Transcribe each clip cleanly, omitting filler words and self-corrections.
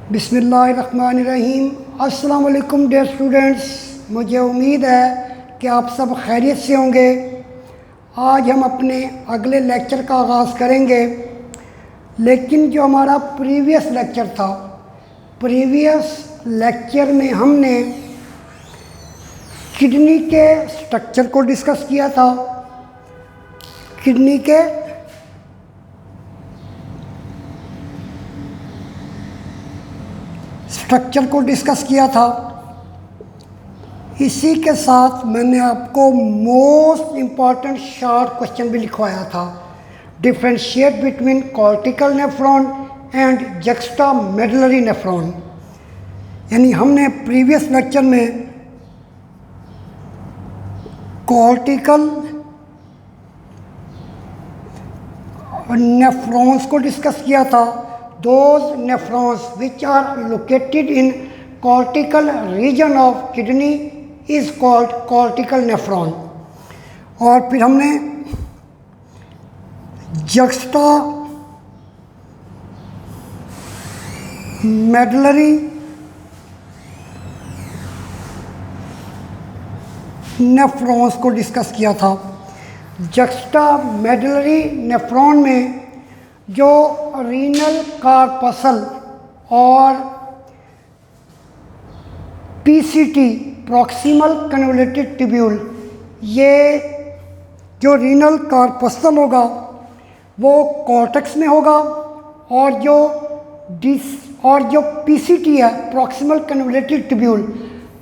बिस्मिल्लाहिर्रहमानिर्रहीम। अस्सलाम वालेकुम डियर स्टूडेंट्स, मुझे उम्मीद है कि आप सब खैरियत से होंगे। आज हम अपने अगले लेक्चर का आगाज़ करेंगे, लेकिन जो हमारा प्रीवियस लेक्चर था, प्रीवियस लेक्चर में हमने किडनी के स्ट्रक्चर को डिस्कस किया था। किडनी के स्ट्रक्चर को डिस्कस किया था। इसी के साथ मैंने आपको मोस्ट इम्पॉर्टेंट शॉर्ट क्वेश्चन भी लिखवाया था, differentiate between cortical nephron and juxta medullary nephron. यानी हमने प्रीवियस लेक्चर में कॉर्टिकल नेफ्रॉन्स को डिस्कस किया था। Those nephrons which are located in cortical region of kidney is called cortical nephron। और फिर हमने जक्स्टा मेडुलरी नेफ्रॉन्स को डिस्कस किया था। जक्स्टा मेडुलरी नेफ्रॉन में जो रीनल कार्पसल और पीसीटी प्रॉक्सिमल कन्वोल्यूटेड ट्यूब्यूल, ये जो रीनल कार्पसल होगा वो कॉर्टेक्स में होगा, और जो पीसीटी है प्रॉक्सिमल कन्वोल्यूटेड ट्यूब्यूल,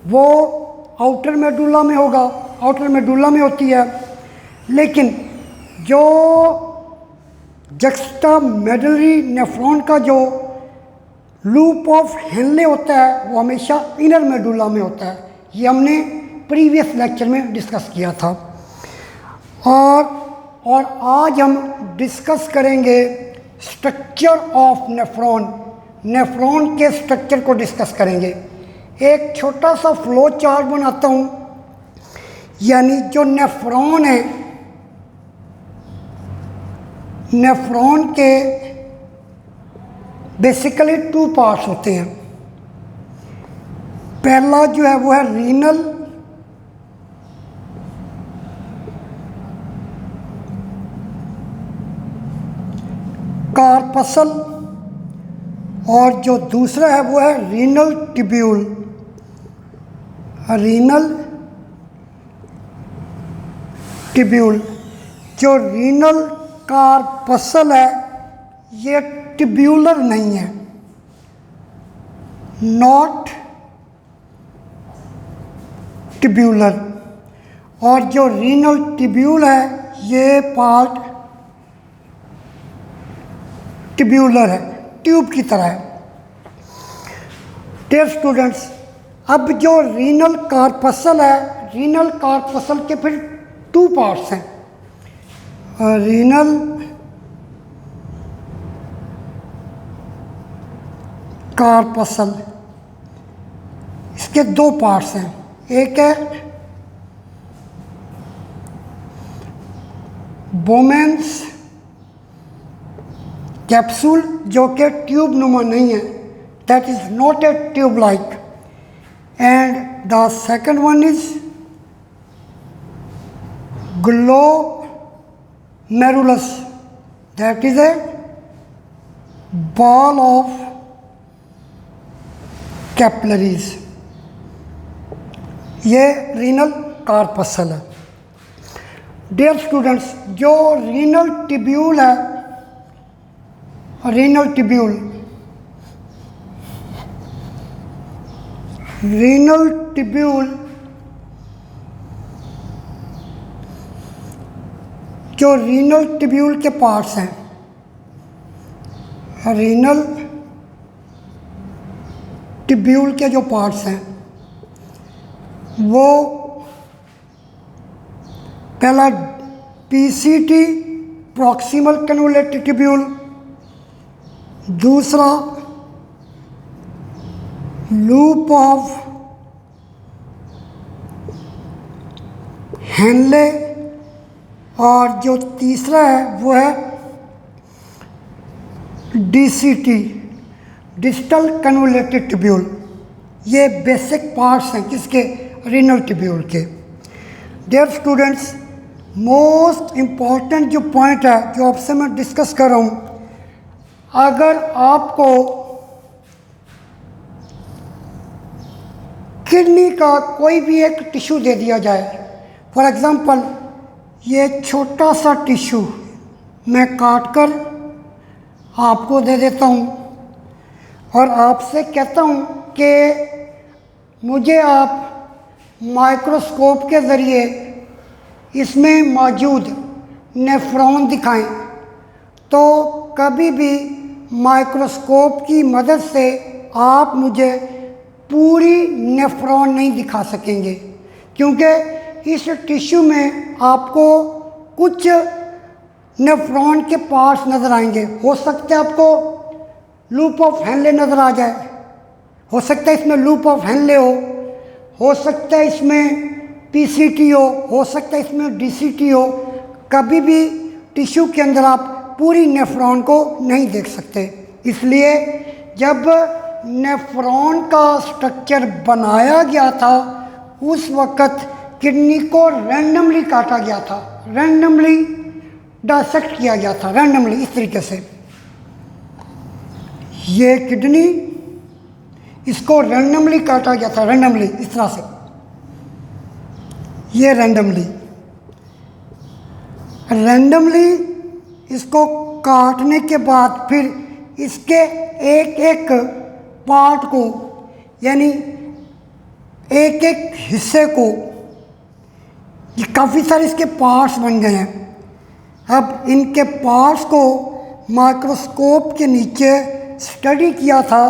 वो आउटर मेडुला में होगा, आउटर मेडुला में होती है। लेकिन जो जक्स्टा मेडुलरी नेफ्रॉन का जो लूप ऑफ हेनले होता है वो हमेशा इनर मेडुला में होता है। ये हमने प्रीवियस लेक्चर में डिस्कस किया था। और आज हम डिस्कस करेंगे स्ट्रक्चर ऑफ नेफ्रॉन। नेफ्रॉन के स्ट्रक्चर को डिस्कस करेंगे। एक छोटा सा फ्लो चार्ट बनाता हूँ। यानी जो नेफ्रॉन है, नेफ्रॉन के बेसिकली 2 पार्ट्स होते हैं। पहला जो है वो है रीनल कार्पसल, और जो दूसरा है वो है रीनल ट्यूब्यूल। रीनल ट्यूब्यूल, जो रीनल कार्पसल है ये ट्यूब्यूलर नहीं है, नॉट ट्यूब्यूलर। और जो रीनल ट्यूब्यूल है ये पार्ट ट्यूब्यूलर है, ट्यूब की तरह है। डियर स्टूडेंट्स, अब जो रीनल कार्पसल है, रीनल कार्पसल के फिर 2 पार्ट्स हैं। रीनल कार्पसल, इसके 2 पार्ट्स हैं। एक है बोमेंस कैप्सूल, जो कि ट्यूब नुमा नहीं है, that is not a tube like. And the second one is glomerulus, that is a ball of capillaries। ये रीनल कार्पसल है। डियर स्टूडेंट्स, जो रीनल ट्यूब्यूल है, रीनल ट्यूब्यूल जो रीनल ट्यूब्यूल के पार्ट्स हैं, रीनल ट्यूब्यूल के जो parts हैं वो पहला पीसीटी प्रॉक्सिमल कन्वोल्यूटेड ट्यूब्यूल, दूसरा लूप ऑफ हेनले, और जो तीसरा है वो है डीसीटी, डिस्टल कन्वोल्यूटेड ट्यूब्यूल, ये बेसिक पार्ट्स हैं किसके, रीनल ट्यूब्यूल के। डियर स्टूडेंट्स, मोस्ट इम्पॉर्टेंट जो पॉइंट है जो आपसे मैं डिस्कस कर रहा हूँ, अगर आपको किडनी का कोई भी एक टिश्यू दे दिया जाए, फॉर एग्ज़ाम्पल ये छोटा सा टिश्यू मैं काट कर आपको दे देता हूँ और आपसे कहता हूँ कि मुझे आप माइक्रोस्कोप के ज़रिए इसमें मौजूद नेफ्रॉन दिखाएं, तो कभी भी माइक्रोस्कोप की मदद से आप मुझे पूरी नेफ्रॉन नहीं दिखा सकेंगे, क्योंकि इस टिश्यू में आपको कुछ नेफ्रॉन के पार्ट्स नज़र आएंगे। हो सकता है आपको लूप ऑफ हेनले नज़र आ जाए, हो सकता है इसमें लूप ऑफ हेनले हो सकता है इसमें पीसीटी हो सकता है इसमें डीसीटी हो। कभी भी टिश्यू के अंदर आप पूरी नेफ्रॉन को नहीं देख सकते। इसलिए जब नेफ्रॉन का स्ट्रक्चर बनाया गया था उस वक़्त किडनी को रैंडमली काटा गया था, रैंडमली डायसेक्ट किया गया था, रैंडमली इस तरीके से। ये किडनी, इसको रैंडमली काटा गया था, रैंडमली इस तरह से, ये रैंडमली इसको काटने के बाद फिर इसके एक एक पार्ट को, यानी एक एक हिस्से को, ये काफ़ी सारे इसके पार्ट्स बन गए हैं। अब इनके पार्ट्स को माइक्रोस्कोप के नीचे स्टडी किया था,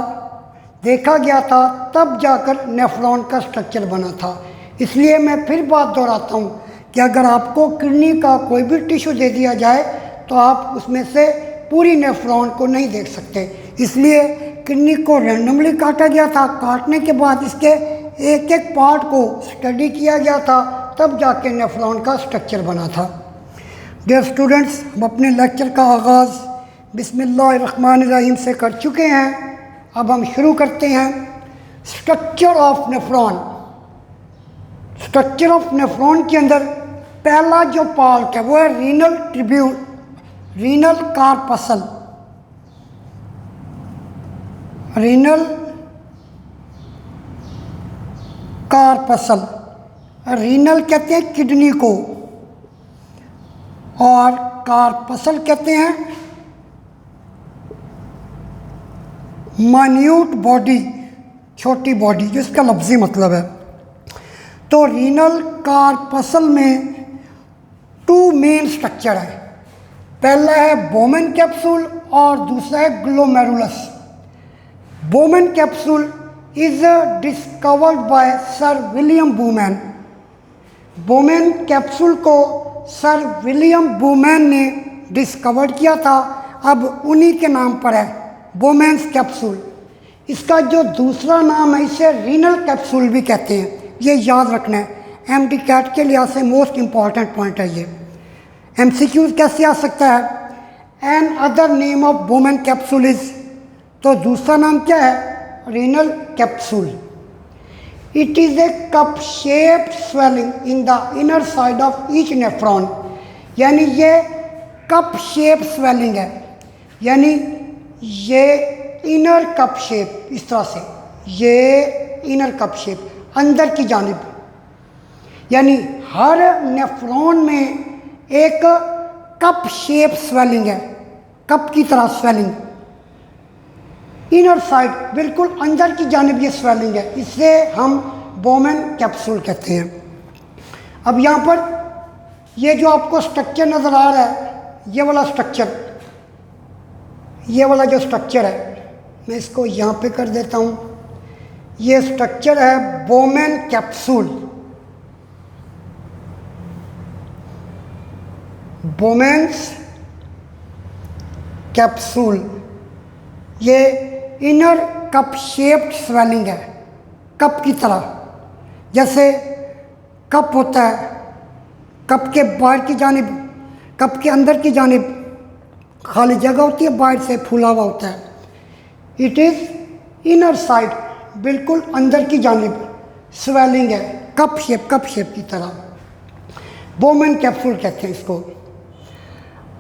देखा गया था, तब जाकर नेफ्रॉन का स्ट्रक्चर बना था। इसलिए मैं फिर बात दोहराता हूँ कि अगर आपको किडनी का कोई भी टिश्यू दे दिया जाए तो आप उसमें से पूरी नेफ्रॉन को नहीं देख सकते। इसलिए किडनी को रैंडमली काटा गया था, काटने के बाद इसके एक एक पार्ट को स्टडी किया गया था, तब जाके नेफ्रॉन का स्ट्रक्चर बना था। डियर स्टूडेंट्स, हम अपने लेक्चर का आगाज़ बिस्मिल्लाहिर्रहमानिर्रहीम से कर चुके हैं। अब हम शुरू करते हैं structure of nephron. Structure of nephron के अंदर पहला जो पार्ट है वो है renal tubule, renal corpuscle. Renal corpuscle, renal कहते हैं किडनी को और कार्पसल कहते हैं माइन्यूट बॉडी, छोटी बॉडी, जिसका लफ्ज़ी मतलब है। तो रीनल कार्पसल में टू मेन स्ट्रक्चर है। पहला है बोमेन कैप्सूल और दूसरा है glomerulus. बोमेन capsule is discovered by sir William woman. Bowman capsule को सर विलियम बूमैन ने डिस्कवर किया था, अब उन्हीं के नाम पर है बोमेन्स कैप्सूल। इसका जो दूसरा नाम है इसे रीनल कैप्सूल भी कहते हैं, ये याद रखना है। एमडी कैट के लिहाज से मोस्ट इम्पॉर्टेंट पॉइंट है ये। एमसीक्यूज कैसे आ सकता है, an other name of Bowman capsule is, तो दूसरा नाम क्या है, renal capsule. It is a cup shaped swelling in the inner side of each nephron, यानी ये कप शेप स्वेलिंग है, यानी ये इनर कप शेप, इस तरह से ये इनर कप शेप अंदर की जानिब, यानी हर नेफ्रॉन में एक कप शेप स्वेलिंग है, कप की तरह स्वेलिंग, इनर साइड बिल्कुल अंदर की जानिब ये स्वेलिंग है, इसे हम बोमेन कैप्सूल कहते हैं। अब यहाँ पर ये जो आपको स्ट्रक्चर नज़र आ रहा है, ये वाला स्ट्रक्चर, ये वाला जो स्ट्रक्चर है, मैं इसको यहाँ पे कर देता हूँ। ये स्ट्रक्चर है बोमेन कैप्सूल, बोमेन्स कैप्सूल। ये इनर कप शेप्ड स्वेलिंग है, कप की तरह, जैसे कप होता है, कप के बाहर की जानिब, कप के अंदर की जानिब खाली जगह होती है, बाहर से फूला हुआ होता है। इट इज़ इनर साइड, बिल्कुल अंदर की जानिब स्वेलिंग है, कप शेप की तरह। बोमेन कैप्सूल कहते हैं इसको।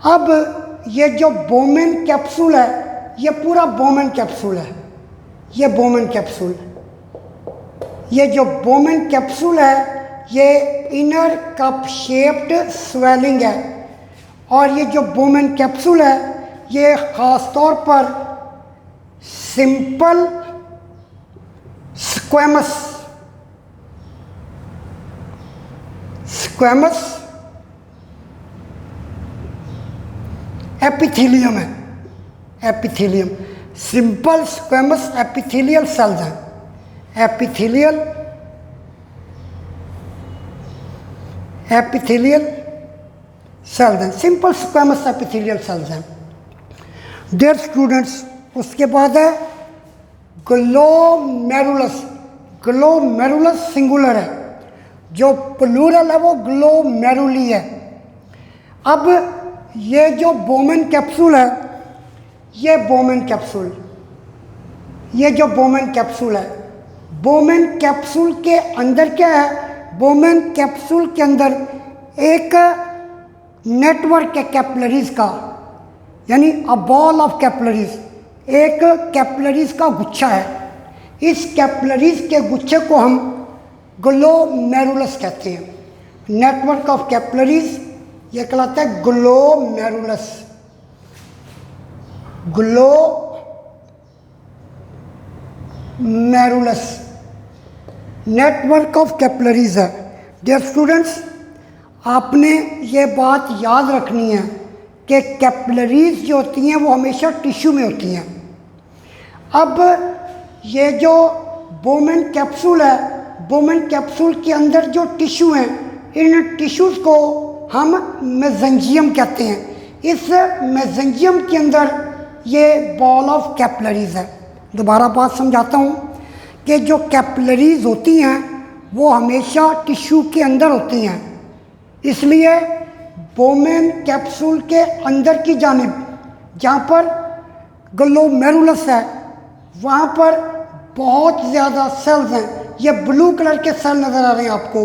अब ये जो बोमेन कैप्सूल है, ये पूरा बोमेन कैप्सूल है, ये बोमेन कैप्सूल, ये जो बोमेन कैप्सूल है ये इनर कप शेप्ड स्वेलिंग है। और ये जो बोमेन कैप्सूल है ये ख़ास तौर पर सिंपल स्क्वेमस एपिथेलियम है, epithelium, simple squamous epithelial cells हैं, एपिथेलियल सेल्स हैं, सिंपल स्क्वेमस एपिथेलियल सेल्स हैं। डियर स्टूडेंट्स, उसके बाद है ग्लोमेरुलस। ग्लोमेरुलस सिंगुलर है, जो प्लूरल है वो ग्लोमेरुली है। अब ये जो बोमेन कैप्सूल है, ये बोमेन कैप्सूल, ये जो बोमेन कैप्सूल है, बोमेन कैप्सूल के अंदर क्या है? बोमेन कैप्सूल के अंदर एक नेटवर्क है कैपिलरीज का, यानी अ बॉल ऑफ कैपिलरीज, एक कैपिलरीज का गुच्छा है। इस कैपिलरीज के गुच्छे को हम ग्लोमेरुलस कहते हैं। नेटवर्क ऑफ कैपिलरीज ये कहलाता है glomerulus. Glomerulus network of capillaries है। डियर स्टूडेंट्स, आपने ये बात याद रखनी है कि कैपिलरीज जो होती हैं वो हमेशा टिश्यू में होती हैं। अब ये जो बोमेन कैप्सूल है, बोमेन कैप्सूल के अंदर जो टिश्यू हैं, इन टिश्यूज़ को हम मेसेंजियम कहते हैं। इस मेसेंजियम के अंदर ये बॉल ऑफ कैपिलरीज है। दोबारा बात समझाता हूँ कि जो कैपिलरीज होती हैं वो हमेशा टिश्यू के अंदर होती हैं, इसलिए बोमेन कैप्सूल के अंदर की जानिब जहाँ पर ग्लोमेरुलस है वहाँ पर बहुत ज़्यादा सेल्स हैं। ये ब्लू कलर के सेल नज़र आ रहे हैं आपको,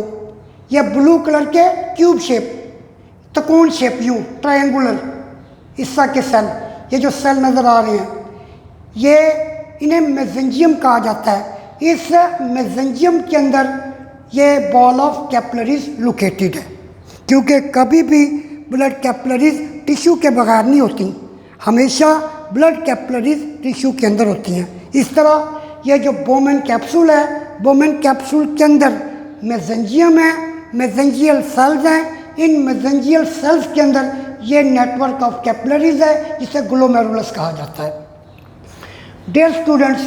ये ब्लू कलर के क्यूब शेप, त्रिकोण शेप, यूँ ट्रायंगुलर हिस्सा के सेल, ये जो सेल नज़र आ रहे हैं ये इन्हें मेसेंजियम कहा जाता है। इस मेसेंजियम के अंदर ये बॉल ऑफ कैपिलरीज लोकेटेड है, क्योंकि कभी भी ब्लड कैपिलरीज टिश्यू के बगैर नहीं होती, हमेशा ब्लड कैपिलरीज टिश्यू के अंदर होती हैं। इस तरह ये जो बोमेन कैप्सूल है, बोमेन कैप्सूल के अंदर मेसेंजियम है, मेसेंजियल सेल्स हैं। इन मेसेंजियल सेल्स के अंदर ये नेटवर्क ऑफ कैपिलरीज है जिसे ग्लोमेरुलस कहा जाता है। डियर स्टूडेंट्स,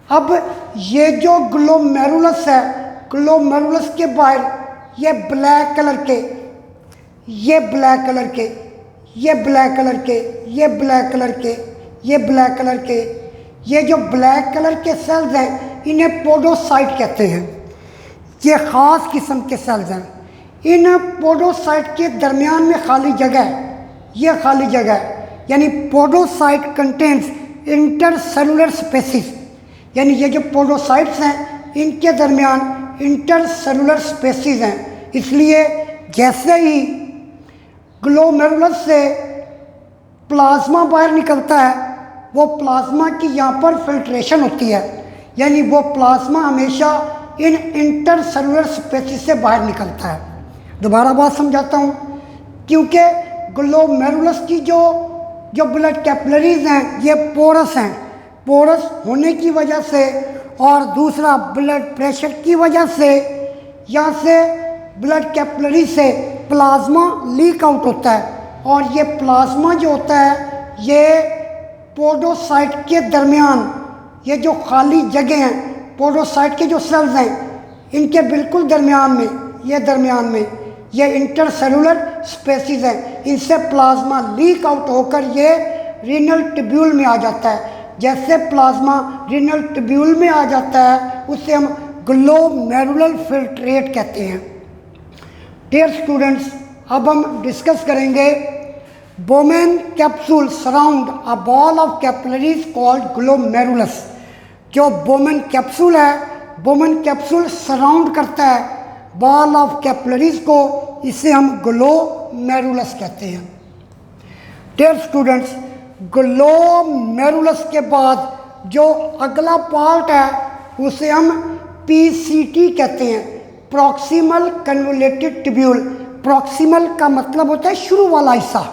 अब ये जो ग्लोमेरुलस है, ग्लोमेरुलस के बाहर ये ब्लैक कलर के, ये ब्लैक कलर के, ये ब्लैक कलर के, ये ब्लैक कलर के, ये ब्लैक कलर के, ये जो ब्लैक कलर के सेल्स हैं इन्हें पोडोसाइट कहते हैं। ये ख़ास किस्म के सेल्स हैं। इन पोडोसाइट के दरमियान में खाली जगह है, ये खाली जगह है, यानी पोडोसाइट कंटेन्स इंटरसेलुलर स्पेसिस, यानी ये जो पोडोसाइट्स हैं इनके दरमियान इंटरसेलुलर स्पेसिस हैं। इसलिए जैसे ही ग्लोमेरुलस से प्लाज्मा बाहर निकलता है, वो प्लाज्मा की यहाँ पर फिल्ट्रेशन होती है, यानी वो प्लाज्मा हमेशा इन इंटरसेलुलर स्पेसिस से बाहर निकलता है। दोबारा बात समझाता हूँ, क्योंकि ग्लोमेरुलस की जो ब्लड कैपिलरीज हैं ये पोरस हैं। पोरस होने की वजह से और दूसरा ब्लड प्रेशर की वजह से यहाँ से ब्लड कैपिलरी से प्लाज्मा लीक आउट होता है, और ये प्लाज्मा जो होता है ये पोडोसाइट के दरमियान, ये जो खाली जगह हैं पोडोसाइट के जो सेल्स हैं इनके बिल्कुल दरमियान में, ये दरमियान में ये इंटरसेलुलर स्पेसिस हैं, इनसे प्लाज्मा लीक आउट होकर ये रीनल ट्यूब्यूल में आ जाता है। जैसे प्लाज्मा रीनल ट्यूब्यूल में आ जाता है उसे हम ग्लोमेरुलर फिल्ट्रेट कहते हैं। डियर स्टूडेंट्स, अब हम डिस्कस करेंगे Bowman capsule surround a ball of capillaries called glomerulus. जो बोमेन कैप्सूल है, बोमेन कैप्सूल सराउंड करता है बॉल ऑफ कैपिलरीज को, इसे हम ग्लोमेरुलस कहते हैं। डियर स्टूडेंट्स, ग्लोमेरुलस के बाद जो अगला पार्ट है उसे हम पीसीटी कहते हैं, प्रॉक्सिमल कन्वोल्यूटेड ट्यूब्यूल। प्रॉक्सिमल का मतलब होता है शुरू वाला हिस्सा,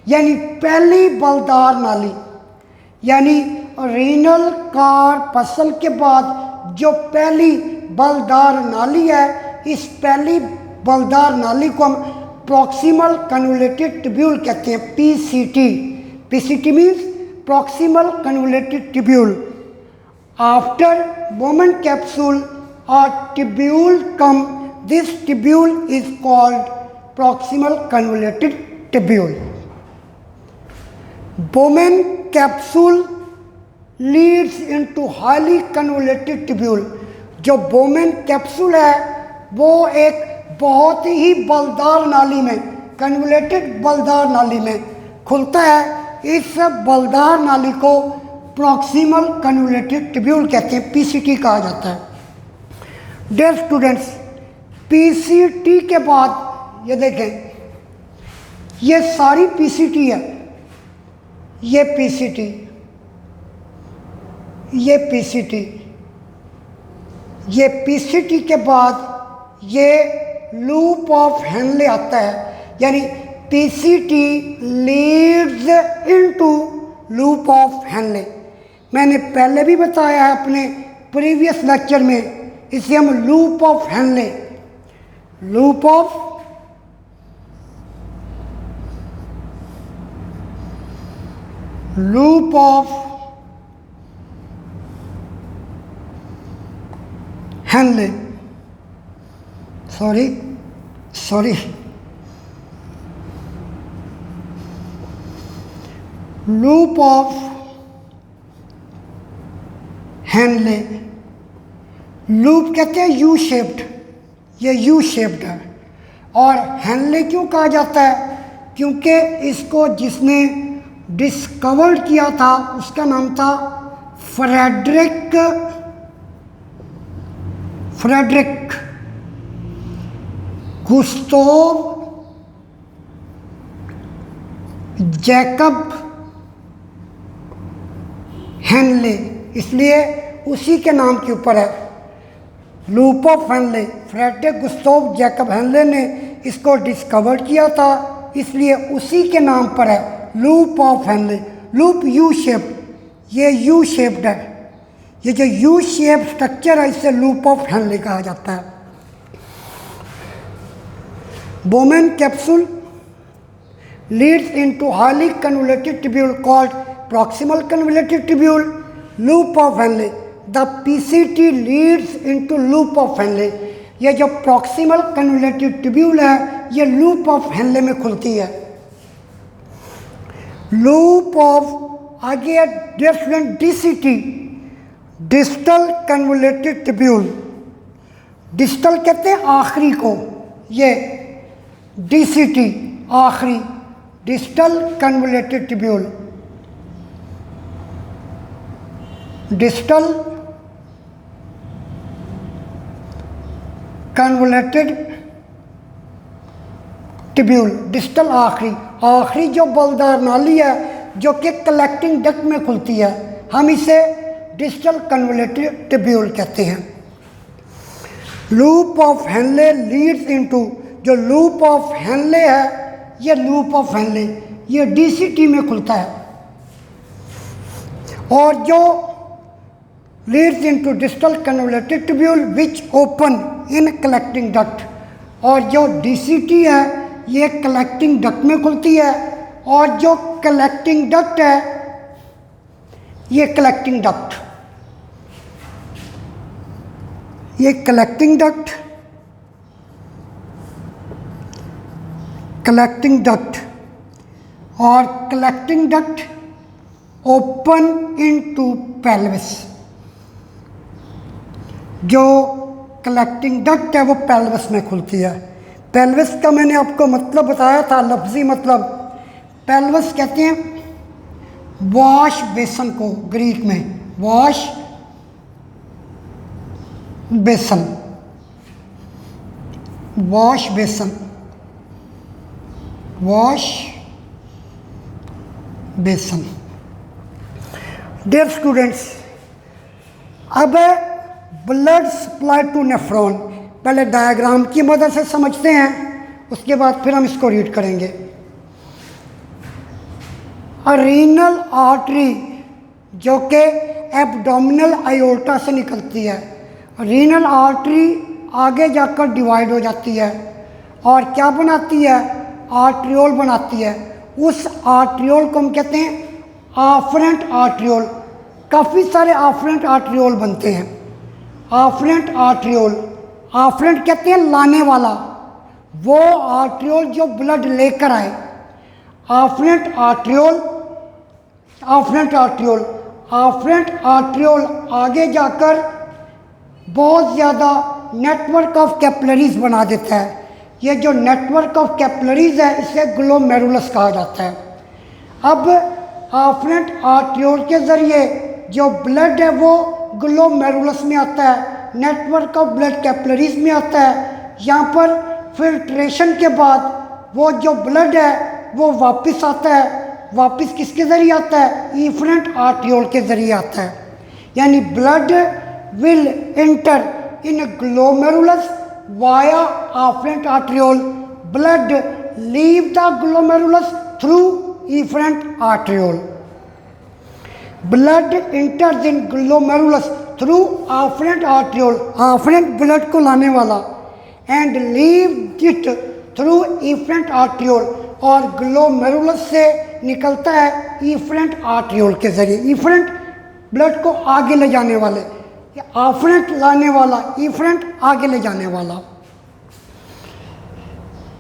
यानी पहली बलदार नाली, यानी रीनल कार्पसल के बाद जो पहली बलदार नाली है, इस पहली बलदार नाली को हम प्रॉक्सिमल कन्वोल्यूटेड ट्यूब्यूल कहते हैं, PCT. PCT means proximal convoluted tubule. After Bowman capsule और tubule come, this tubule is called proximal convoluted tubule. Bowman capsule leads into highly convoluted tubule. जो बोमेन कैप्सूल है वो एक बहुत ही बलदार नाली में, कन्वोल्यूटेड बलदार नाली में खुलता है। इस बलदार नाली को प्रॉक्सिमल कन्वोल्यूटेड ट्यूब्यूल कहते हैं, पीसीटी कहा जाता है। डियर स्टूडेंट्स, पीसीटी के बाद ये देखें, ये सारी पीसीटी है, ये पीसीटी, ये पीसीटी, ये पीसीटी के बाद ये लूप ऑफ हेनले आता है, यानी PCT Leeds into loop of Henley. मैंने पहले भी बताया है अपने प्रीवियस लेक्चर में, इसे हम loop of Henley, loop of Henley, sorry loop of Henley. Loop कहते हैं यू शेप्ड, ये यू शेप्ड है। और हेनले क्यों कहा जाता है? क्योंकि इसको जिसने डिस्कवर्ड किया था उसका नाम था फ्रेडरिक गुस्ताव जैकब हेनले, इसलिए उसी के नाम के ऊपर है loop of Henle. Friedrich Gustav Jacob Henle ने इसको डिस्कवर किया था, इसलिए उसी के नाम पर है loop of Henley. Loop U shaped, ये यू शेप्ड है, ये जो यू शेप स्ट्रक्चर है इसे लूप ऑफ हेनले कहा जाता है। बोमेन capsule leads into highly convoluted tubule called proximal convoluted tubule, loop of Henley. The PCT Leeds into loop of Henley. ये जो प्रॉक्सिमल कन्वोल्यूटेड ट्यूब्यूल है ये लूप ऑफ हेनले में खुलती है। लूप ऑफ आगे different DCT, distal convoluted tubule. Distal कहते हैं आखिरी को, ये डीसीटी आखिरी, distal convoluted tubule, distal convoluted tubule. Distal आखिरी जो बलदार नाली है जो कि कलेक्टिंग डक्ट में खुलती है, हम इसे डिस्टल कन्वोल्यूटेड ट्यूब्यूल कहते हैं। Loop of Henley Leeds into, जो लूप ऑफ हेनले है ये लूप ऑफ हेनले ये डीसीटी में खुलता है, और जो Leeds into distal convoluted tubule which open in collecting duct. और जो डीसीटी है ये कलेक्टिंग डक्ट में खुलती है, और जो कलेक्टिंग डक्ट है ये कलेक्टिंग डक्ट, ये कलेक्टिंग डक्ट, कलेक्टिंग डक्ट, और collecting duct open into pelvis. जो कलेक्टिंग डक्ट है वो पेल्विस में खुलती है। पेल्विस का मैंने आपको मतलब बताया था, लफ्ज़ी मतलब। पेल्वस कहते हैं वॉश बेसन को, ग्रीक में wash basin, wash basin, wash basin. Dear students, अब ब्लड सप्लाई टू नेफ्रॉन, पहले डायग्राम की मदद से समझते हैं, उसके बाद फिर हम इसको रीड करेंगे। रीनल आर्टरी जो कि एब्डोमिनल आयोर्टा से निकलती है, रीनल आर्टरी आगे जाकर डिवाइड हो जाती है और क्या बनाती है, आर्ट्रियोल बनाती है। उस आर्ट्रियोल को हम कहते हैं आफरेंट आर्ट्रियोल। काफ़ी सारे आफरेंट आर्ट्रियोल बनते हैं। आफरेंट आर्ट्रियोल, आफरेंट कहते हैं लाने वाला, वो आर्ट्रियोल जो ब्लड लेकर आए। आफरेंट आर्ट्रियोल, आफरेंट आर्ट्रियोल, आफरेंट आर्ट्रियोल आगे जाकर बहुत ज़्यादा नेटवर्क ऑफ कैपिलरीज बना देता है। ये जो नेटवर्क ऑफ कैपिलरीज है इसे ग्लोमेरुलस कहा जाता है। अब आफरेंट आर्ट्रियोल के ज़रिए जो ब्लड है वो ग्लोमेरुलस में आता है, नेटवर्क ऑफ ब्लड कैपिलरीज में आता है। यहाँ पर फिल्ट्रेशन के बाद वो जो ब्लड है वो वापस आता है। वापस किसके ज़रिए आता है, इफरेंट आर्ट्रियोल के ज़रिए आता है। यानी blood will enter in glomerulus via afferent arteriole, blood leave the glomerulus through efferent arteriole. Blood enters in glomerulus through afferent arteriole, afferent blood को लाने वाला, and leave it through efferent arteriole, और glomerulus से निकलता है efferent arteriole के जरिए। efferent blood को आगे ले जाने वाले, afferent लाने वाला, efferent आगे ले जाने वाला।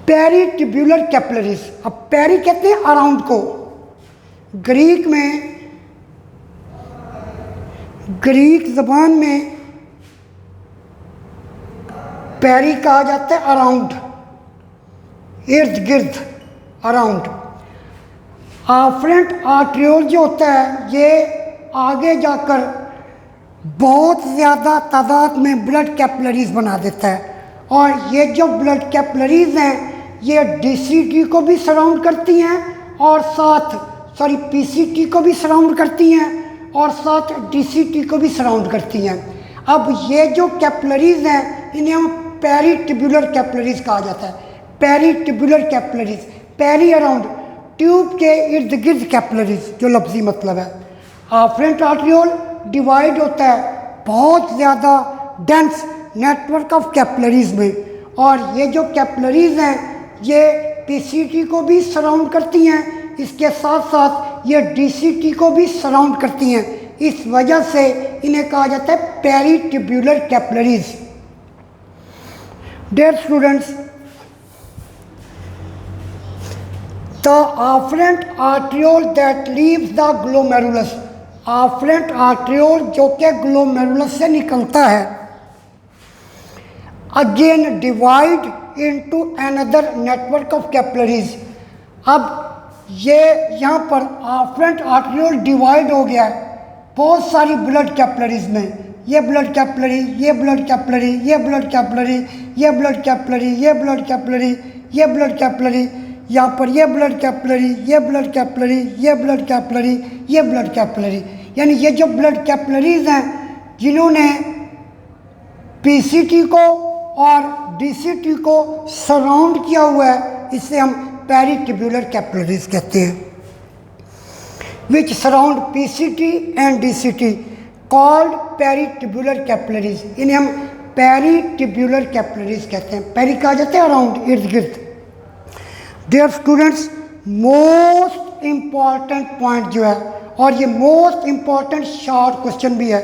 पेरीटिब्यूलर कैपिलरीज, अब पेरी कहते हैं अराउंड को, ग्रीक में, ग्रीक जबान में पेरी कहा जाता है अराउंड, इर्द गिर्द, अराउंड। आफरेंट आर्ट्रियोल जो होता है ये आगे जाकर बहुत ज़्यादा तादाद में ब्लड कैपिलरीज बना देता है, और ये जो ब्लड कैपिलरीज हैं ये डीसीटी को भी सराउंड करती हैं और साथ पीसीटी को भी सराउंड करती हैं और साथ डीसीटी को भी सराउंड करती हैं। अब ये जो कैपिलरीज हैं इन्हें हम पेरीटिब्यूलर कैपिलरीज कहा जाता है। Peritubular capillaries, peri around, tube के इर्द गिर्द कैपिलरीज जो लफ्जी मतलब है। आफरेंट आर्ट्रियोल डिवाइड होता है बहुत ज़्यादा डेंस नेटवर्क ऑफ कैपिलरीज में, और ये जो कैपिलरीज हैं ये पीसीटी को भी सराउंड करती हैं, इसके साथ साथ ये डीसीटी को भी सराउंड करती हैं। इस वजह से इन्हें कहा जाता है peritubular capillaries. Dear students, the afferent arteriole that leaves the glomerulus, afferent arteriole जो कि ग्लोमेरुलस से निकलता है, again divide into another network of capillaries. अब ये यहाँ पर afferent arteriole डिवाइड हो गया है बहुत सारी ब्लड कैपिलरीज में, ये ब्लड कैपिलरी, ये ब्लड कैपिलरी, ये ब्लड कैपिलरी, ये ब्लड कैपिलरी, ये ब्लड कैपिलरी, ये ब्लड कैपिलरी, यहाँ पर ये ब्लड कैपिलरी, ये ब्लड कैपिलरी, ये ब्लड कैपिलरी, ये ब्लड कैपिलरी। यानी ये जो ब्लड कैपिलरीज हैं जिन्होंने पीसीटी को और डीसीटी को सराउंड किया हुआ है, इसे हम पेरीटिब्यूलर कैपिलरीज कहते हैं। Which surround PCT and DCT called peritubular capillaries, इन्हें हम पेरीटिब्यूलर कैपिलरीज कहते हैं। पेरी कहा जाता है अराउंड, इर्द गिर्द। Dear students, most important point जो है, और ये मोस्ट इम्पॉर्टेंट शॉर्ट क्वेश्चन भी है।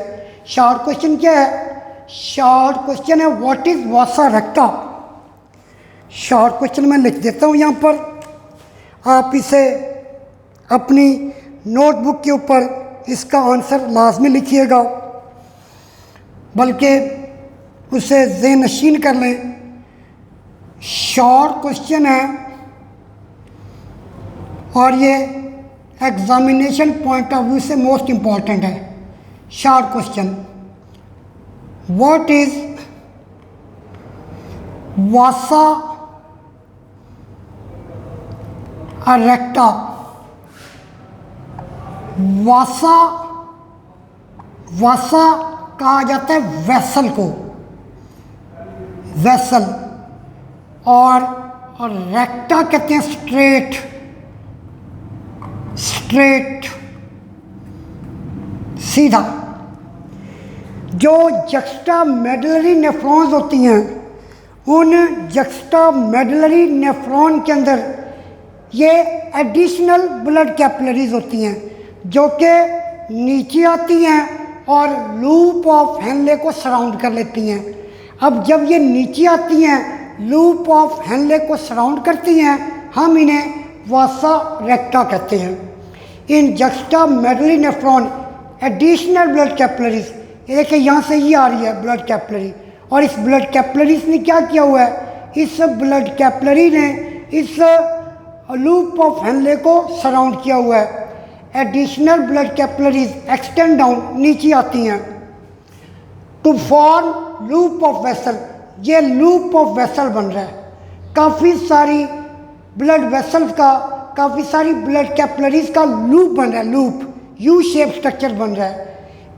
शॉर्ट क्वेश्चन क्या है? शॉर्ट क्वेश्चन है what is Vasa रेक्टा। Short question मैं लिख देता हूँ यहाँ पर, आप इसे अपनी नोटबुक के ऊपर इसका आंसर लाजमी लिखिएगा, बल्कि उसे ज़हनशीन कर लें। शॉर्ट क्वेश्चन है और ये एग्जामिनेशन पॉइंट ऑफ व्यू से मोस्ट इम्पॉर्टेंट है। शॉर्ट क्वेश्चन, व्हाट इज वासा अरेक्टा? वासा कहा जाता है वेसल को, वेसल, और रेक्टा कहते हैं स्ट्रेट, सीधा। जो जक्स्टा मेडलरी नेफ्रॉन्स होती हैं, उन जक्स्टा मेडलरी नेफ्रॉन के अंदर ये एडिशनल ब्लड कैपिलरीज होती हैं जो कि नीचे आती हैं और लूप ऑफ हेनले को सराउंड कर लेती हैं। अब जब ये नीचे आती हैं, लूप ऑफ हेनले को सराउंड करती हैं, हम इन्हें वासा रेक्टा कहते हैं। इन juxtamedullary nephron additional blood capillaries, ये देखिए यहाँ से ये आ रही है ब्लड कैपिलरी, और इस ब्लड कैपिलरीज ने क्या किया हुआ है, इस ब्लड कैपिलरी ने इस लूप ऑफ हेनले को सराउंड किया हुआ है। Additional blood capillaries extend down, नीचे आती हैं to form loop of vessel. ये लूप ऑफ वेसल बन रहा है, काफ़ी सारी ब्लड वेसल्स का, काफ़ी सारी ब्लड कैपिलरीज का लूप बन रहा है, लूप यू शेप स्ट्रक्चर बन रहा है।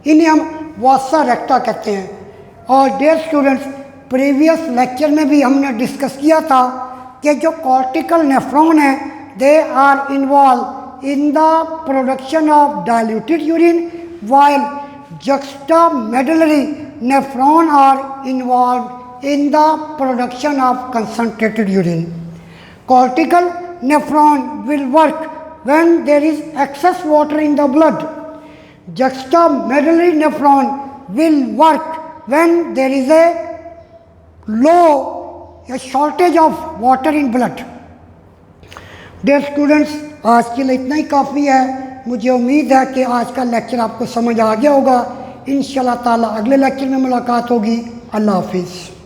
इन्हें हम वासा रेक्टा कहते हैं। और डियर स्टूडेंट्स, प्रीवियस लेक्चर में भी हमने डिस्कस किया था कि जो कॉर्टिकल नेफ्रॉन है, they are involve in the production of diluted urine, while juxtamedullary nephron are involved in the production of concentrated urine. Cortical nephron will work when there is excess water in the blood. Juxtamedullary nephron will work when there is a shortage of water in blood. Dear students, आज के लिए इतना ही काफ़ी है। मुझे उम्मीद है कि आज का लेक्चर आपको समझ आ गया होगा। इंशाल्लाह ताला अगले लेक्चर में मुलाकात होगी। अल्लाह हाफिज़।